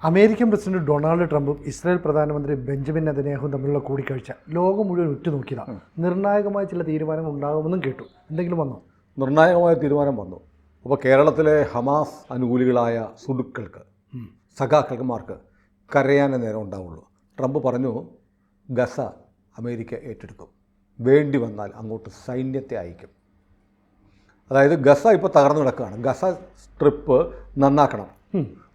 American president Donald ട്രംപും Israel പ്രധാനമന്ത്രി Benjamin നെതന്യാഹുവും തമ്മിലുള്ള കൂടിക്കാഴ്ച ലോകം മുഴുവൻ ഉറ്റുനോക്കിയതാണ്. നിർണായകമായ ചില തീരുമാനങ്ങൾ ഉണ്ടാകുമെന്നും കേട്ടു. എന്തെങ്കിലും വന്നോ? നിർണായകമായ തീരുമാനം വന്നു. അപ്പോൾ കേരളത്തിലെ ഹമാസ് അനുകൂലികളായ സുഡുക്കൾക്ക്, സഖാക്കന്മാർക്ക് കരയാനേ നേരം ഉണ്ടാവുള്ളൂ. ട്രംപ് പറഞ്ഞു, ഗസ അമേരിക്ക ഏറ്റെടുക്കും, വേണ്ടി വന്നാൽ അങ്ങോട്ട് സൈന്യത്തെ അയക്കും. അതായത് ഗസ ഇപ്പോൾ തകർന്നു കിടക്കുകയാണ്. ഗസ സ്ട്രിപ്പ്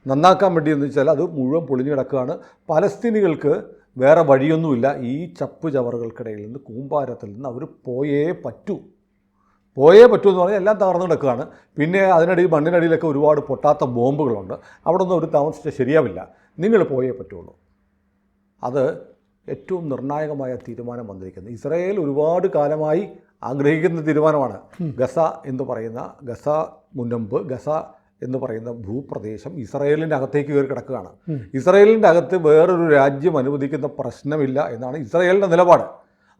നന്നാക്കാൻ വേണ്ടി എന്ന് വെച്ചാൽ അത് മുഴുവൻ പൊളിഞ്ഞു കിടക്കുകയാണ്. പലസ്തീനികൾക്ക് വേറെ വഴിയൊന്നുമില്ല. ഈ ചപ്പ് ചവറുകൾക്കിടയിൽ നിന്ന്, കൂമ്പാരത്തിൽ നിന്ന് അവർ പോയേ പറ്റൂ എന്ന് പറഞ്ഞാൽ എല്ലാം തകർന്നു കിടക്കുകയാണ്. പിന്നെ അതിനിടയിൽ മണ്ണിനടിയിലൊക്കെ ഒരുപാട് പൊട്ടാത്ത ബോംബുകളുണ്ട്. അവിടെ ഒന്നും അവർ താമസിച്ചാൽ ശരിയാവില്ല. നിങ്ങൾ പോയേ പറ്റുള്ളൂ. അത് ഏറ്റവും നിർണായകമായ തീരുമാനം വന്നിരിക്കുന്നത്. ഇസ്രായേൽ ഒരുപാട് കാലമായി ആഗ്രഹിക്കുന്ന തീരുമാനമാണ്. ഗസ എന്ന് പറയുന്ന ഭൂപ്രദേശം ഇസ്രായേലിൻ്റെ അകത്തേക്ക് കയറി കിടക്കുകയാണ്. ഇസ്രായേലിൻ്റെ അകത്ത് വേറൊരു രാജ്യം അനുവദിക്കുന്ന പ്രശ്നമില്ല എന്നാണ് ഇസ്രായേലിൻ്റെ നിലപാട്.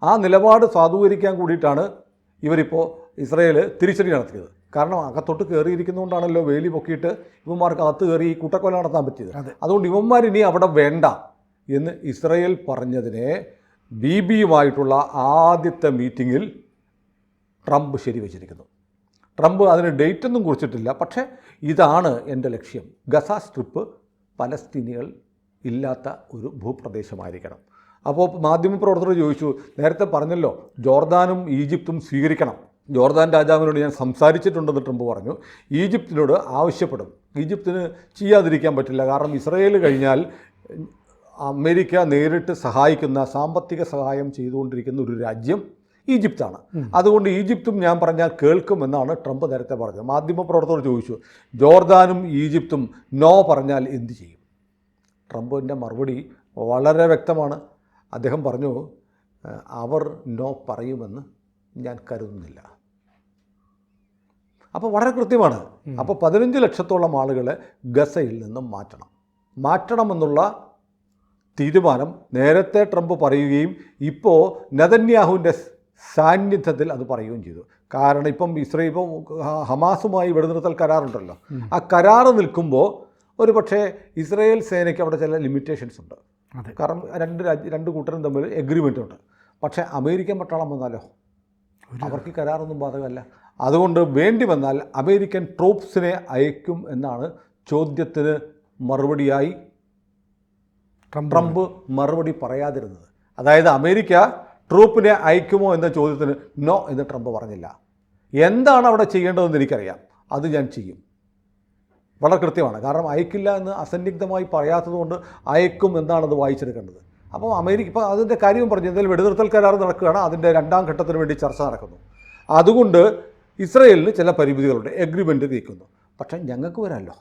ആ നിലപാട് സാധൂകരിക്കാൻ കൂടിയിട്ടാണ് ഇവരിപ്പോൾ ഇസ്രായേൽ തിരിച്ചടി നടത്തിയത്. കാരണം അകത്തോട്ട് കയറിയിരിക്കുന്നതുകൊണ്ടാണല്ലോ വേലി പൊക്കിയിട്ട് ഇവന്മാർക്ക് അകത്ത് കയറി ഈ കൂട്ടക്കൊല നടത്താൻ പറ്റിയത്. അതുകൊണ്ട് ഇവന്മാരിനി അവിടെ വേണ്ട എന്ന് ഇസ്രായേൽ പറഞ്ഞതിനെ ബിബിയുമായിട്ടുള്ള ആദ്യത്തെ മീറ്റിങ്ങിൽ ട്രംപ് ശരിവച്ചിരിക്കുന്നു. ട്രംപ് അതിന് ഡേറ്റൊന്നും കുറിച്ചിട്ടില്ല. പക്ഷേ ഇതാണ് എൻ്റെ ലക്ഷ്യം. ഗസ സ്ട്രിപ്പ് പലസ്തീനികൾ ഇല്ലാത്ത ഒരു ഭൂപ്രദേശമായിരിക്കണം. അപ്പോൾ മാധ്യമപ്രവർത്തകർ ചോദിച്ചു, നേരത്തെ പറഞ്ഞല്ലോ ജോർദാനും ഈജിപ്തും സ്വീകരിക്കണം. ജോർദാൻ രാജാവിനോട് ഞാൻ സംസാരിച്ചിട്ടുണ്ടെന്ന് ട്രംപ് പറഞ്ഞു. ഈജിപ്തിനോട് ആവശ്യപ്പെടും. ഈജിപ്തിന് ചെയ്യാതിരിക്കാൻ പറ്റില്ല. കാരണം ഇസ്രായേൽ കഴിഞ്ഞാൽ അമേരിക്ക നേരിട്ട് സഹായിക്കുന്ന, സാമ്പത്തിക സഹായം ചെയ്തുകൊണ്ടിരിക്കുന്ന ഒരു രാജ്യം ഈജിപ്താണ്. അതുകൊണ്ട് ഈജിപ്തും ഞാൻ പറഞ്ഞാൽ കേൾക്കുമെന്നാണ് ട്രംപ് നേരത്തെ പറഞ്ഞത്. മാധ്യമപ്രവർത്തകർ ചോദിച്ചു, ജോർദാനും ഈജിപ്തും നോ പറഞ്ഞാൽ എന്തു ചെയ്യും? ട്രംപിൻ്റെ മറുപടി വളരെ വ്യക്തമാണ്. അദ്ദേഹം പറഞ്ഞു, അവർ നോ പറയുമെന്ന് ഞാൻ കരുതുന്നില്ല. അപ്പോൾ വളരെ കൃത്യമാണ്. അപ്പോൾ 15 ലക്ഷത്തോളം ആളുകളെ ഗസയിൽ നിന്നും മാറ്റണമെന്നുള്ള തീരുമാനം നേരത്തെ ട്രംപ് പറയുകയും ഇപ്പോൾ നെതന്യാഹുവിൻ്റെ സാന്നിധ്യത്തിൽ അത് പറയുകയും ചെയ്തു. കാരണം ഇപ്പം ഹമാസുമായി വെടിനിർത്തൽ കരാറുണ്ടല്ലോ. ആ കരാറ് നിൽക്കുമ്പോൾ ഒരു പക്ഷേ ഇസ്രായേൽ സേനയ്ക്ക് അവിടെ ചില ലിമിറ്റേഷൻസ് ഉണ്ട്. കാരണം രണ്ട് കൂട്ടരും തമ്മിൽ എഗ്രിമെൻ്റ് ഉണ്ട്. പക്ഷേ അമേരിക്കൻ പട്ടാളം വന്നാലോ അവർക്ക് കരാറൊന്നും ബാധകമല്ല. അതുകൊണ്ട് വേണ്ടി വന്നാൽ അമേരിക്കൻ ട്രൂപ്സിനെ അയക്കും എന്നാണ് ചോദ്യത്തിന് മറുപടിയായി ട്രംപ് മറുപടി പറയാതിരുന്നത്. അതായത് അമേരിക്ക ട്രൂപ്പിനെ അയക്കുമോ എന്ന ചോദ്യത്തിന് നോ എന്ന് ട്രംപ് പറഞ്ഞില്ല. എന്താണ് അവിടെ ചെയ്യേണ്ടതെന്ന് എനിക്കറിയാം, അത് ഞാൻ ചെയ്യും. വളരെ കൃത്യമാണ്. കാരണം അയക്കില്ല എന്ന് അസന്നിഗ്ധമായി പറയാത്തതുകൊണ്ട് അയക്കും എന്നാണത് വായിച്ചെടുക്കേണ്ടത്. അപ്പോൾ അമേരിക്ക ഇപ്പോൾ അതിൻ്റെ കാര്യവും പറഞ്ഞു. എന്തായാലും വെടിനിർത്തൽ കരാർ നടക്കുകയാണ്. അതിൻ്റെ 2ാം ഘട്ടത്തിന് വേണ്ടി ചർച്ച നടക്കുന്നു. അതുകൊണ്ട് ഇസ്രായേലിന് ചില പരിമിതികളുണ്ട്. എഗ്രിമെൻ്റ് നീക്കുന്നു. പക്ഷേ ഞങ്ങൾക്ക് വരാമല്ലോ,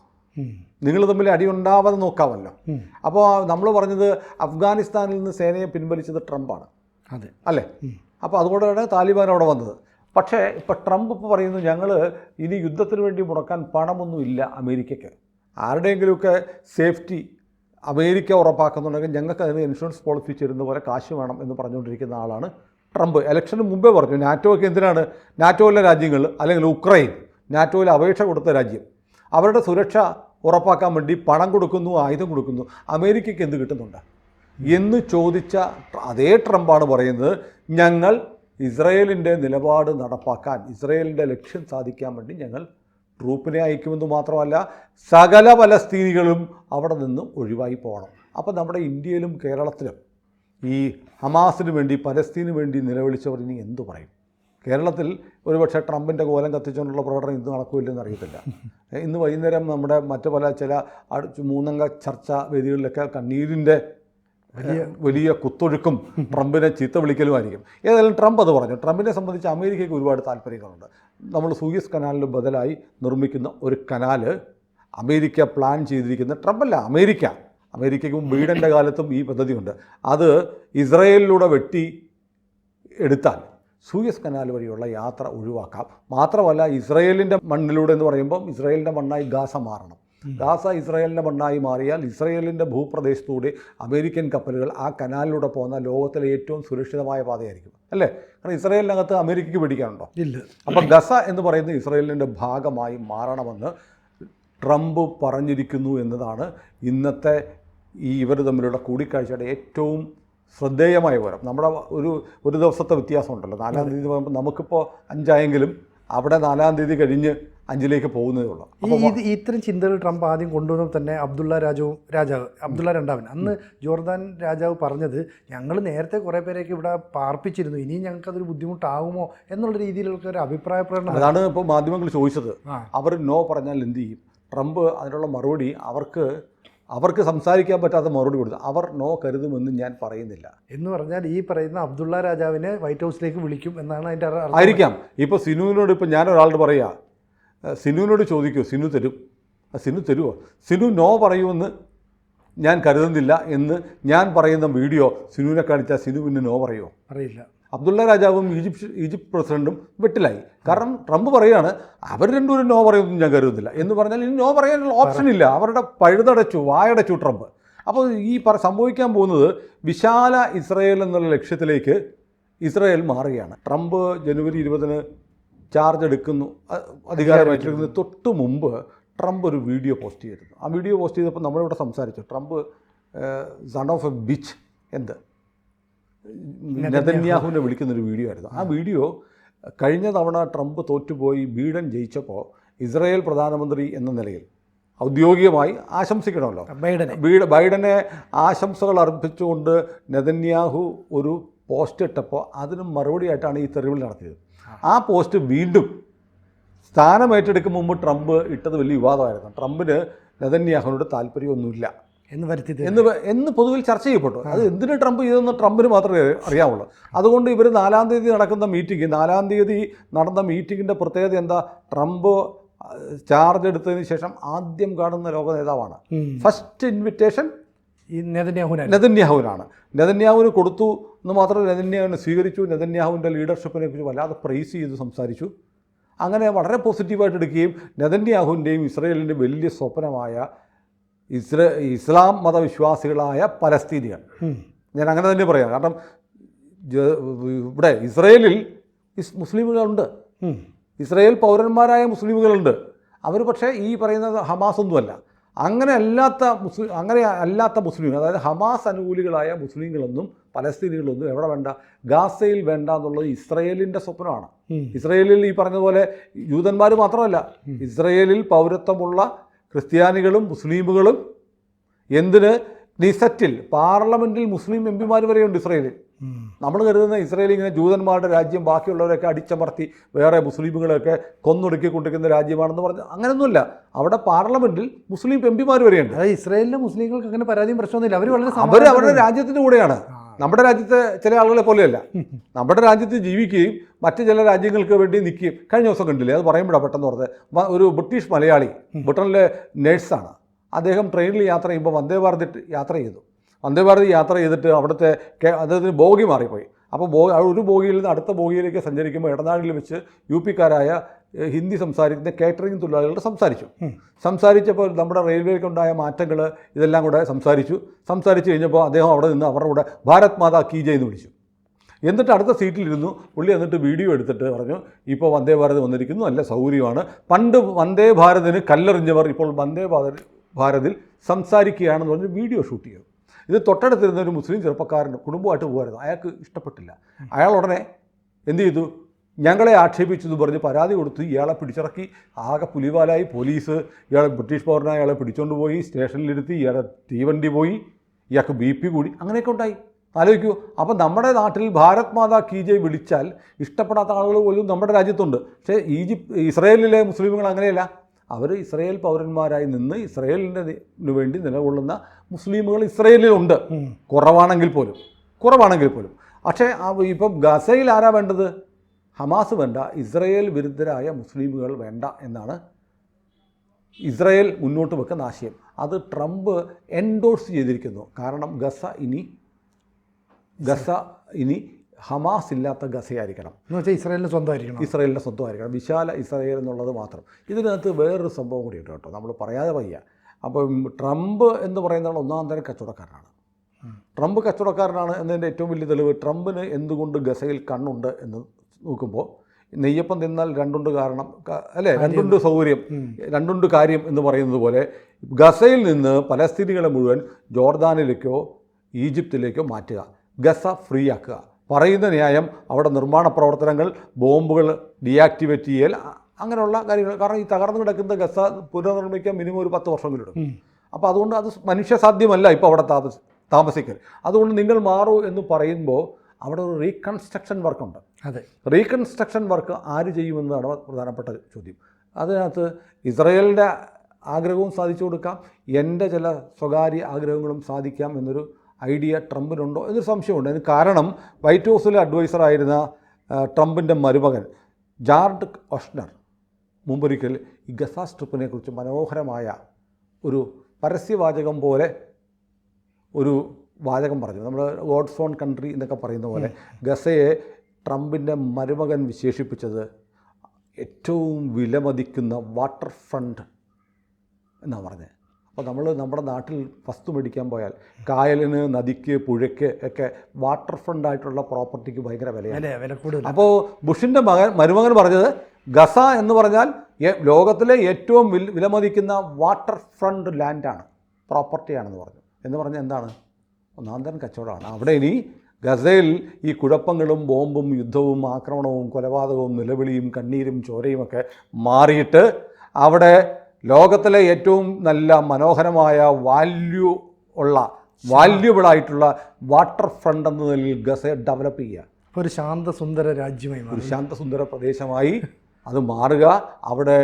നിങ്ങൾ തമ്മിൽ അടിയുണ്ടാവാതെ നോക്കാമല്ലോ. അപ്പോൾ നമ്മൾ പറഞ്ഞത് അഫ്ഗാനിസ്ഥാനിൽ നിന്ന് സേനയെ പിൻവലിച്ചത് ട്രംപാണ്, അല്ലേ? അപ്പോൾ അതുകൊണ്ടാണ് താലിബാൻ അവിടെ വന്നത്. പക്ഷേ ഇപ്പോൾ ട്രംപ് ഇപ്പോൾ പറയുന്നു, ഞങ്ങൾ ഇനി യുദ്ധത്തിന് വേണ്ടി മുടക്കാൻ പണമൊന്നും ഇല്ല അമേരിക്കയ്ക്ക്. ആരുടെയെങ്കിലുമൊക്കെ സേഫ്റ്റി അമേരിക്ക ഉറപ്പാക്കുന്നുണ്ടെങ്കിൽ ഞങ്ങൾക്ക് അതിന് ഇൻഷുറൻസ് പോളിസി ചേരുന്ന പോലെ കാശ് വേണം എന്ന് പറഞ്ഞുകൊണ്ടിരിക്കുന്ന ആളാണ് ട്രംപ്. ഇലക്ഷന് മുമ്പേ പറഞ്ഞു, നാറ്റോയ്ക്ക് എന്തിനാണ്, നാറ്റോയിലെ രാജ്യങ്ങൾ അല്ലെങ്കിൽ ഉക്രൈൻ നാറ്റോയിൽ അപേക്ഷ കൊടുത്ത രാജ്യം, അവരുടെ സുരക്ഷ ഉറപ്പാക്കാൻ വേണ്ടി പണം കൊടുക്കുന്നു, ആയുധം കൊടുക്കുന്നു, അമേരിക്കയ്ക്ക് എന്ത് കിട്ടുന്നുണ്ട് എന്ന് ചോദിച്ച അതേ ട്രംപാണ് പറയുന്നത്, ഞങ്ങൾ ഇസ്രായേലിൻ്റെ നിലപാട് നടപ്പാക്കാൻ, ഇസ്രായേലിൻ്റെ ലക്ഷ്യം സാധിക്കാൻ വേണ്ടി ഞങ്ങൾ ട്രൂപ്പിനെ അയക്കുമെന്ന് മാത്രമല്ല സകല പലസ്തീനികളും അവിടെ നിന്ന് ഒഴിവായി പോകണം. അപ്പോൾ നമ്മുടെ ഇന്ത്യയിലും കേരളത്തിലും ഈ ഹമാസിന് വേണ്ടി, പലസ്തീന് വേണ്ടി നിലവിളിച്ചവർ ഇനി എന്തു പറയും? കേരളത്തിൽ ഒരുപക്ഷെ ട്രംപിൻ്റെ കോലം കത്തിച്ചുകൊണ്ടുള്ള പ്രകടനം ഇന്ന് നടക്കില്ലെന്ന് അറിയത്തില്ല. ഇന്ന് വൈകുന്നേരം നമ്മുടെ മറ്റു പല ചില 3 അംഗ ചർച്ചാ വേദികളിലൊക്കെ കണ്ണീരിൻ്റെ വലിയ കുത്തൊഴുക്കും ട്രംപിനെ ചീത്ത വിളിക്കലുമായിരിക്കും. ഏതായാലും ട്രംപ് അത് പറഞ്ഞു. ട്രംപിനെ സംബന്ധിച്ച് അമേരിക്കയ്ക്ക് ഒരുപാട് താല്പര്യങ്ങളുണ്ട്. നമ്മൾ സൂയസ് കനാലിന് ബദലായി നിർമ്മിക്കുന്ന ഒരു കനാല് അമേരിക്ക പ്ലാൻ ചെയ്തിരിക്കുന്ന, ട്രംപല്ല അമേരിക്കയ്ക്കും ബൈഡൻ്റെ കാലത്തും ഈ പദ്ധതിയുണ്ട്. അത് ഇസ്രായേലിലൂടെ വെട്ടി എടുത്താൽ സൂയസ് കനാൽ വഴിയുള്ള യാത്ര ഒഴിവാക്കാം. മാത്രമല്ല ഇസ്രായേലിൻ്റെ മണ്ണിലൂടെ എന്ന് പറയുമ്പം ഇസ്രായേലിൻ്റെ മണ്ണായി ഗാസ മാറണം. ഗാസ ഇസ്രായേലിൻ്റെ മണ്ണായി മാറിയാൽ ഇസ്രായേലിൻ്റെ ഭൂപ്രദേശത്തൂടെ അമേരിക്കൻ കപ്പലുകൾ ആ കനാലിലൂടെ പോകുന്ന ലോകത്തിലെ ഏറ്റവും സുരക്ഷിതമായ പാതയായിരിക്കും, അല്ലേ? കാരണം ഇസ്രായേലിനകത്ത് അമേരിക്കയ്ക്ക് പിടിക്കാനുണ്ടോ? ഇല്ല. അപ്പം ഗസ എന്ന് പറയുന്നത് ഇസ്രായേലിൻ്റെ ഭാഗമായി മാറണമെന്ന് ട്രംപ് പറഞ്ഞിരിക്കുന്നു എന്നതാണ് ഇന്നത്തെ ഇവർ തമ്മിലുള്ള കൂടിക്കാഴ്ചയുടെ ഏറ്റവും ശ്രദ്ധേയമായ വിവരം. നമ്മുടെ ഒരു ദിവസത്തെ വ്യത്യാസമുണ്ടല്ലോ. 4-ാം തീയതി പറയുമ്പോൾ നമുക്കിപ്പോൾ 5 അവിടെ 4-ാം തീയതി കഴിഞ്ഞ് 5 പോകുന്നതേ ഉള്ളൂ. ഇത്തരം ചിന്തകൾ ട്രംപ് ആദ്യം കൊണ്ടുവന്നപ്പോൾ തന്നെ അബ്ദുള്ള രണ്ടാമൻ അന്ന് ജോർദാൻ രാജാവ് പറഞ്ഞത്, ഞങ്ങൾ നേരത്തെ കുറേ പേരെയൊക്കെ ഇവിടെ പാർപ്പിച്ചിരുന്നു, ഇനിയും ഞങ്ങൾക്കതൊരു ബുദ്ധിമുട്ടാകുമോ എന്നുള്ള രീതിയിലുള്ള ഒരു അഭിപ്രായ പ്രകടനം. അതാണ് ഇപ്പോൾ മാധ്യമങ്ങൾ ചോദിച്ചത്. അവർ നോ പറഞ്ഞാൽ എന്ത് ചെയ്യും? ട്രംപ് അതിനുള്ള മറുപടി അവർക്ക് സംസാരിക്കാൻ പറ്റാത്ത മറുപടി കൊടുത്തു. അവർ നോ കരുതുമെന്ന് ഞാൻ പറയുന്നില്ല എന്ന് പറഞ്ഞാൽ ഈ പറയുന്ന അബ്ദുള്ള രാജാവിനെ വൈറ്റ് ഹൗസിലേക്ക് വിളിക്കും എന്നാണ് അതിൻ്റെ ആയിരിക്കാം. ഇപ്പോൾ സിനുവിനോട് ഇപ്പോൾ ഞാനൊരാളോട് പറയാ, സിനുവിനോട് ചോദിക്കൂ, സിനു തരും. സിനു തരുമോ? സിനു നോ പറയുമെന്ന് ഞാൻ കരുതുന്നില്ല എന്ന് ഞാൻ പറയുന്ന വീഡിയോ സിനുവിനെ കാണിച്ചാൽ സിനു പിന്നെ നോ പറയുമോ? അറിയില്ല. അബ്ദുള്ള രാജാവും ഈജിപ്ത് പ്രസിഡന്റും വെട്ടിലായി. കാരണം ട്രംപ് പറയുകയാണ് അവർ രണ്ടുപേരും നോ പറയുമെന്ന് ഞാൻ കരുതുന്നില്ല എന്ന് പറഞ്ഞാൽ ഇനി നോ പറയാനുള്ള ഓപ്ഷൻ ഇല്ല. അവരുടെ വായടച്ചു ട്രംപ്. അപ്പോൾ സംഭവിക്കാൻ പോകുന്നത് വിശാല ഇസ്രയേൽ എന്നുള്ള ലക്ഷ്യത്തിലേക്ക് ഇസ്രയേൽ മാറുകയാണ്. ട്രംപ് ജനുവരി 20 ചാർജ് എടുക്കുന്നു, അധികാരം ഏറ്റെടുക്കുന്നതിന് തൊട്ട് മുമ്പ് ട്രംപ് ഒരു വീഡിയോ പോസ്റ്റ് ചെയ്തിരുന്നു. ആ വീഡിയോ പോസ്റ്റ് ചെയ്തപ്പോൾ നമ്മളിവിടെ സംസാരിച്ചു. Trump son of a bitch നെതന്യാഹുവിനെ വിളിക്കുന്നൊരു വീഡിയോ ആയിരുന്നു. ആ വീഡിയോ കഴിഞ്ഞ തവണ ട്രംപ് തോറ്റുപോയി ബൈഡൻ ജയിച്ചപ്പോൾ ഇസ്രായേൽ പ്രധാനമന്ത്രി എന്ന നിലയിൽ ഔദ്യോഗികമായി ആശംസിക്കണമല്ലോ. ബൈഡനെ ആശംസകൾ അർപ്പിച്ചുകൊണ്ട് നെതന്യാഹു ഒരു പോസ്റ്റ് ഇട്ടപ്പോൾ അതിന് മറുപടിയായിട്ടാണ് ഈ തെരുവിൽ നടത്തിയത്. ആ പോസ്റ്റ് വീണ്ടും സ്ഥാനമേറ്റെടുക്കും മുമ്പ് ട്രംപ് ഇട്ടത് വലിയ വിവാദമായിരുന്നു. ട്രംപിന് നെതന്യാഹുവിനോട് താല്പര്യമൊന്നുമില്ല എന്ന് പൊതുവിൽ ചർച്ച ചെയ്യപ്പെട്ടു. അത് എന്തിന് ട്രംപ് ചെയ്തെന്ന് ട്രംപിന് മാത്രമേ അറിയാവുള്ളൂ. അതുകൊണ്ട് ഇവർ 4-ാം തീയതി നടക്കുന്ന മീറ്റിംഗ്, 4-ാം തീയതി നടന്ന മീറ്റിങ്ങിൻ്റെ പ്രത്യേകത എന്താ? ട്രംപ് ചാർജ് എടുത്തതിന് ശേഷം ആദ്യം കാണുന്ന ലോക നേതാവാണ്. First invitation നെതന്യാഹുവിനാണ്. നെതന്യാഹുവിന് കൊടുത്തു എന്ന് മാത്രമല്ല, നെതന്യാഹുവിനെ സ്വീകരിച്ചു. നെതന്യാഹുവിൻ്റെ ലീഡർഷിപ്പിനെ കുറിച്ച് വല്ലാതെ പ്രൈസ് ചെയ്ത് സംസാരിച്ചു. അങ്ങനെ വളരെ പോസിറ്റീവായിട്ട് എടുക്കുകയും നെതന്യാഹുവിൻ്റെയും ഇസ്രായേലിൻ്റെയും വലിയ സ്വപ്നമായ ഇസ്ലാം മതവിശ്വാസികളായ പലസ്തീനികൾ, ഞാൻ അങ്ങനെ തന്നെ പറയാം. കാരണം ഇവിടെ ഇസ്രയേലിൽ മുസ്ലിമുകളുണ്ട്, ഇസ്രയേൽ പൗരന്മാരായ മുസ്ലിമുകളുണ്ട്. അവർ പക്ഷേ ഈ പറയുന്നത് ഹമാസ് ഒന്നുമല്ല. അങ്ങനെ അല്ലാത്ത മുസ്ലിങ്ങൾ, അതായത് ഹമാസ് അനുകൂലികളായ മുസ്ലിങ്ങളൊന്നും പലസ്തീനികളൊന്നും എവിടെ വേണ്ട, ഗാസയിൽ വേണ്ട എന്നുള്ളത് ഇസ്രയേലിൻ്റെ സ്വപ്നമാണ്. ഇസ്രയേലിൽ ഈ പറഞ്ഞതുപോലെ ജൂതന്മാർ മാത്രമല്ല, ഇസ്രയേലിൽ പൗരത്വമുള്ള ക്രിസ്ത്യാനികളും മുസ്ലിമുകളും, എന്തിന് നിസറ്റിൽ പാർലമെൻറ്റിൽ മുസ്ലിം എംപിമാർ വരെയുണ്ട് ഇസ്രയേലിൽ. നമ്മൾ കരുതുന്ന ഇസ്രയേൽ ഇങ്ങനെ ജൂതന്മാരുടെ രാജ്യം, ബാക്കിയുള്ളവരൊക്കെ അടിച്ചമർത്തി വേറെ മുസ്ലിമുകളെയൊക്കെ കൊന്നൊടുക്കിക്കൊണ്ടിരിക്കുന്ന രാജ്യമാണെന്ന് പറഞ്ഞ് അങ്ങനെയൊന്നുമില്ല. അവിടെ പാർലമെൻറ്റിൽ മുസ്ലിം എംപിമാർ വരെയുണ്ട്. അതായത് ഇസ്രയേലിലെ മുസ്ലിങ്ങൾക്ക് അങ്ങനെ പരാതിയും പ്രശ്നമൊന്നുമില്ല. അവർ അവരുടെ രാജ്യത്തിൻ്റെ കൂടെയാണ്. നമ്മുടെ രാജ്യത്തെ ചില ആളുകളെ പോലെയല്ല. നമ്മുടെ രാജ്യത്ത് ജീവിക്കുകയും മറ്റ് ചില രാജ്യങ്ങൾക്ക് വേണ്ടി നിൽക്കുകയും. കഴിഞ്ഞ ദിവസം കണ്ടില്ലേ, അത് പറയുമ്പോഴാണ് പെട്ടെന്ന് പറഞ്ഞത്. ഒരു ബ്രിട്ടീഷ് മലയാളി, ബ്രിട്ടനിലെ നേഴ്സാണ്. അദ്ദേഹം ട്രെയിനിൽ യാത്ര ചെയ്യുമ്പോൾ വന്ദേ ഭാരത് യാത്ര ചെയ്തു. വന്ദേ ഭാരത് യാത്ര ചെയ്തിട്ട് അവിടുത്തെ അദ്ദേഹത്തിന് ബോഗി മാറിപ്പോയി. അപ്പോൾ ഒരു ബോഗിയിൽ നിന്ന് അടുത്ത ബോഗിയിലേക്ക് സഞ്ചരിക്കുമ്പോൾ ഇടനാഴിൽ വെച്ച് യുപിക്കാരായ ഹിന്ദി സംസാരിക്കുന്ന കേറ്ററിംഗ് തൊഴിലാളികളോട് സംസാരിച്ചപ്പോൾ നമ്മുടെ റെയിൽവേക്കുണ്ടായ മാറ്റങ്ങൾ ഇതെല്ലാം കൂടെ സംസാരിച്ചു കഴിഞ്ഞപ്പോൾ അദ്ദേഹം അവിടെ നിന്ന് അവരുടെ കൂടെ ഭാരത് മാതാ കീ ജയ് എന്ന് വിളിച്ചു. എന്നിട്ട് അടുത്ത സീറ്റിലിരുന്നു പുള്ളി. എന്നിട്ട് വീഡിയോ എടുത്തിട്ട് പറഞ്ഞു, ഇപ്പോൾ വന്ദേ ഭാരത് വന്നിരിക്കുന്നു, നല്ല സൗകര്യമാണ്. പണ്ട് വന്ദേ ഭാരതിന് കല്ലെറിഞ്ഞവർ ഇപ്പോൾ വന്ദേ ഭാരതിൽ സംസാരിക്കുകയാണെന്ന് പറഞ്ഞ് വീഡിയോ ഷൂട്ട് ചെയ്തു. ഇത് തൊട്ടടുത്തിരുന്ന ഒരു മുസ്ലിം ചെറുപ്പക്കാരൻ്റെ കുടുംബമായിട്ട് പോകുമായിരുന്നു. അയാൾക്ക് ഇഷ്ടപ്പെട്ടില്ല. അയാൾ ഉടനെ എന്ത് ചെയ്തു? ഞങ്ങളെ ആക്ഷേപിച്ചെന്ന് പറഞ്ഞ് പരാതി കൊടുത്ത് ഇയാളെ പിടിച്ചിറക്കി. ആകെ പുലിവാലായി. പോലീസ് ഇയാളെ, ബ്രിട്ടീഷ് പൗരനായ അയാളെ പിടിച്ചുകൊണ്ട് പോയി സ്റ്റേഷനിലിരുത്തി. ഇയാളെ തീവണ്ടി പോയി, ഇയാൾക്ക് BP കൂടി, അങ്ങനെയൊക്കെ ഉണ്ടായി. ആലോചിക്കൂ. അപ്പോൾ നമ്മുടെ നാട്ടിൽ ഭാരത് മാതാ കീ ജയ് വിളിച്ചാൽ ഇഷ്ടപ്പെടാത്ത ആളുകൾ പോലും നമ്മുടെ രാജ്യത്തുണ്ട്. പക്ഷേ ഇസ്രയേലിലെ മുസ്ലിമുകൾ അങ്ങനെയല്ല. അവർ ഇസ്രയേൽ പൗരന്മാരായി നിന്ന് ഇസ്രയേലിന് വേണ്ടി നിലകൊള്ളുന്ന മുസ്ലിമുകൾ ഇസ്രയേലിലുണ്ട്, കുറവാണെങ്കിൽ പോലും. പക്ഷേ ഇപ്പം ഗസയിൽ ആരാ വേണ്ടത്? ഹമാസ് വേണ്ട, ഇസ്രയേൽ വിരുദ്ധരായ മുസ്ലിമുകൾ വേണ്ട എന്നാണ് ഇസ്രയേൽ മുന്നോട്ട് വെക്കുന്ന ആശയം. അത് ട്രംപ് എൻഡോഴ്സ് ചെയ്തിരിക്കുന്നു. കാരണം ഗസ ഇനി ഹമാസ് ഇല്ലാത്ത ഗസയായിരിക്കണം എന്ന് വെച്ചാൽ ഇസ്രയേലിൻ്റെ സ്വന്തമായിരിക്കണം. വിശാല ഇസ്രയേൽ എന്നുള്ളത് മാത്രം. ഇതിനകത്ത് വേറൊരു സംഭവം കൂടിയുണ്ട് കേട്ടോ, നമ്മൾ പറയാതെ വയ്യ. അപ്പം ട്രംപ് എന്ന് പറയുന്നത് ഒന്നാം തരം കച്ചവടക്കാരനാണ്. ട്രംപ് കച്ചവടക്കാരനാണ് എന്നതിൻ്റെ ഏറ്റവും വലിയ തെളിവ് ട്രംപിന് എന്തുകൊണ്ട് ഗസയിൽ കണ്ണുണ്ട് എന്ന് നോക്കുമ്പോൾ നെയ്യപ്പം തിന്നാൽ രണ്ടുണ്ട് കാരണം അല്ലേ, രണ്ടുണ്ട് സൗകര്യം, രണ്ടുണ്ട് കാര്യം എന്ന് പറയുന്നത് പോലെ ഗസയിൽ നിന്ന് പലസ്തീനികളെ മുഴുവൻ ജോർദാനിലേക്കോ ഈജിപ്തിലേക്കോ മാറ്റുക, ഗസ ഫ്രീ ആക്കുക. പറയുന്ന ന്യായം അവിടെ നിർമ്മാണ പ്രവർത്തനങ്ങൾ, ബോംബുകൾ ഡീആക്ടിവേറ്റ് ചെയ്യൽ, അങ്ങനെയുള്ള കാര്യങ്ങൾ. കാരണം ഈ തകർന്നു കിടക്കുന്ന ഗസ പുനർനിർമ്മിക്കാൻ മിനിമം ഒരു 10 വർഷമെങ്കിലും എടുക്കും. അപ്പോൾ അതുകൊണ്ട് അത് മനുഷ്യസാധ്യമല്ല ഇപ്പോൾ അവിടെ താമസിക്കൽ. അതുകൊണ്ട് നിങ്ങൾ മാറൂ എന്ന് പറയുമ്പോൾ അവിടെ ഒരു റീകൺസ്ട്രക്ഷൻ വർക്കുണ്ട്. അതെ, റീകൺസ്ട്രക്ഷൻ വർക്ക് ആര് ചെയ്യുമെന്നതാണ് പ്രധാനപ്പെട്ട ചോദ്യം. അതിനകത്ത് ഇസ്രയേലിൻ്റെ ആഗ്രഹവും സാധിച്ചു കൊടുക്കാം, എൻ്റെ ചില സ്വകാര്യ ആഗ്രഹങ്ങളും സാധിക്കാം എന്നൊരു ഐഡിയ ട്രംപിനുണ്ടോ എന്നൊരു സംശയമുണ്ട്. അതിന് കാരണം വൈറ്റ് ഹൗസിലെ അഡ്വൈസറായിരുന്ന ട്രംപിൻ്റെ മരുമകൻ ജാർഡ് കുഷ്നർ മുമ്പൊരിക്കൽ ഈ ഗസ സ്ട്രിപ്പിനെ കുറിച്ച് മനോഹരമായ ഒരു പരസ്യവാചകം പോലെ ഒരു വാചകം പറഞ്ഞു. നമ്മൾ ഗോഡ്സ് ഓൺ കൺട്രി എന്നൊക്കെ പറയുന്ന പോലെ ഗസയെ ട്രംപിൻ്റെ മരുമകൻ വിശേഷിപ്പിച്ചത് ഏറ്റവും വിലമതിക്കുന്ന വാട്ടർ ഫ്രണ്ട് എന്നാണ് പറഞ്ഞത്. അപ്പോൾ നമ്മൾ നമ്മുടെ നാട്ടിൽ വസ്തു മേടിക്കാൻ പോയാൽ കായലിന്, നദിക്ക്, പുഴയ്ക്ക് ഒക്കെ വാട്ടർ ഫ്രണ്ടായിട്ടുള്ള പ്രോപ്പർട്ടിക്ക് ഭയങ്കര വിലയാണ്, വില കൂടുതൽ. അപ്പോൾ ബുഷിൻ്റെ മരുമകൻ പറഞ്ഞത് ഗസ എന്ന് പറഞ്ഞാൽ ലോകത്തിലെ ഏറ്റവും വിലമതിക്കുന്ന വാട്ടർ ഫ്രണ്ട് ലാൻഡാണ്, പ്രോപ്പർട്ടിയാണെന്ന് പറഞ്ഞു. എന്ന് പറഞ്ഞാൽ എന്താണ്? ഒന്നാം തരം കച്ചവടമാണ്. അവിടെ ഇനി ഗസയിൽ ഈ കുഴപ്പങ്ങളും ബോംബും യുദ്ധവും ആക്രമണവും കൊലപാതകവും നിലവിളിയും കണ്ണീരും ചോരയും ഒക്കെ മാറിയിട്ട് അവിടെ ലോകത്തിലെ ഏറ്റവും നല്ല മനോഹരമായ വാല്യുബിളായിട്ടുള്ള വാട്ടർ ഫ്രണ്ട് എന്ന നിലയിൽ ഗസയെ ഡെവലപ്പ് ചെയ്യുക. ഒരു ശാന്തസുന്ദര രാജ്യമായി, ഒരു ശാന്തസുന്ദര പ്രദേശമായി അത് മാറുക. അവിടെ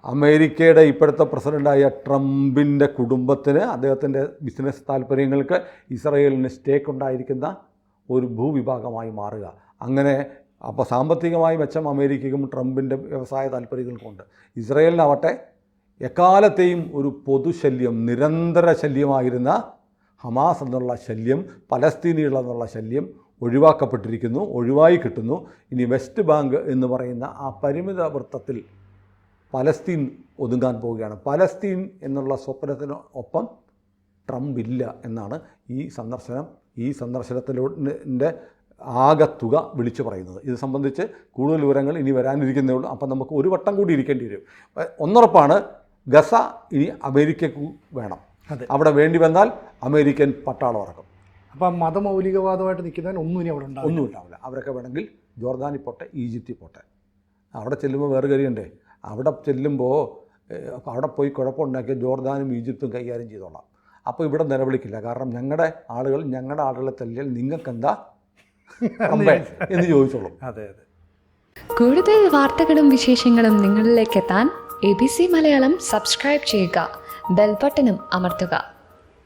അമേരിക്കയുടെ ഇപ്പോഴത്തെ പ്രസിഡൻ്റായ ട്രംപിൻ്റെ കുടുംബത്തിന്, അദ്ദേഹത്തിൻ്റെ ബിസിനസ് താല്പര്യങ്ങൾക്ക് ഇസ്രയേലിന് സ്റ്റേക്ക് ഉണ്ടായിരിക്കുന്ന ഒരു ഭൂവിഭാഗമായി മാറുക. അങ്ങനെ അപ്പോൾ സാമ്പത്തികമായി മെച്ചം അമേരിക്കയ്ക്കും ട്രംപിൻ്റെ വ്യവസായ താല്പര്യങ്ങൾക്കുണ്ട്. ഇസ്രയേലിനാവട്ടെ എക്കാലത്തെയും ഒരു പൊതുശല്യം, നിരന്തര ശല്യമായിരുന്ന ഹമാസ് എന്നുള്ള ശല്യം, പലസ്തീനികൾ എന്നുള്ള ശല്യം ഒഴിവാക്കപ്പെട്ടിരിക്കുന്നു, ഒഴിവായി കിട്ടുന്നു. ഇനി വെസ്റ്റ് ബാങ്ക് എന്ന് പറയുന്ന ആ പരിമിത വൃത്തത്തിൽ പലസ്തീൻ ഒതുങ്ങാൻ പോവുകയാണ്. പലസ്തീൻ എന്നുള്ള സ്വപ്നത്തിന് ഒപ്പം ട്രംപ് ഇല്ല എന്നാണ് ഈ സന്ദർശനത്തിൻ്റെ ആകെ തുക വിളിച്ചു പറയുന്നത്. ഇത് സംബന്ധിച്ച് കൂടുതൽ വിവരങ്ങൾ ഇനി വരാനിരിക്കുന്നേ ഉള്ളൂ. അപ്പം നമുക്ക് ഒരു വട്ടം കൂടി ഇരിക്കേണ്ടി വരും. ഒന്നുറപ്പാണ്, ഗസ ഇനി അമേരിക്കക്ക് വേണം. അവിടെ വേണ്ടി വന്നാൽ അമേരിക്കൻ പട്ടാളം ഇറക്കും. അപ്പം മതമൗലികവാദമായിട്ട് നിൽക്കുന്നതിന് ഒന്നും ഇനി അവിടെ ഒന്നും ഉണ്ടാവില്ല. അവരൊക്കെ വേണമെങ്കിൽ ജോർദാനിൽ പോട്ടെ, ഈജിപ്തിൽ പോട്ടെ. അവിടെ ചെല്ലുമ്പോൾ വേറെ കാര്യമുണ്ടേ, അവിടെ ചെല്ലുമ്പോൾ അവിടെ പോയി കുഴപ്പമുണ്ടാക്കിയ ജോർദാനും ഈജിപ്തും കൈകാര്യം ചെയ്തോളാം. അപ്പോൾ ഇവിടെ നിലവിളിക്കില്ല. കാരണം ഞങ്ങളുടെ ആളുകളെ തല്ലിയാൽ നിങ്ങൾക്കെന്താ എന്ന് ചോദിച്ചോളൂ. അതെ അതെ. കൂടുതൽ വാർത്തകളും വിശേഷങ്ങളും നിങ്ങളിലേക്ക് എത്താൻ ABC മലയാളം സബ്സ്ക്രൈബ് ചെയ്യുക, ബെൽ ബട്ടണും അമർത്തുക.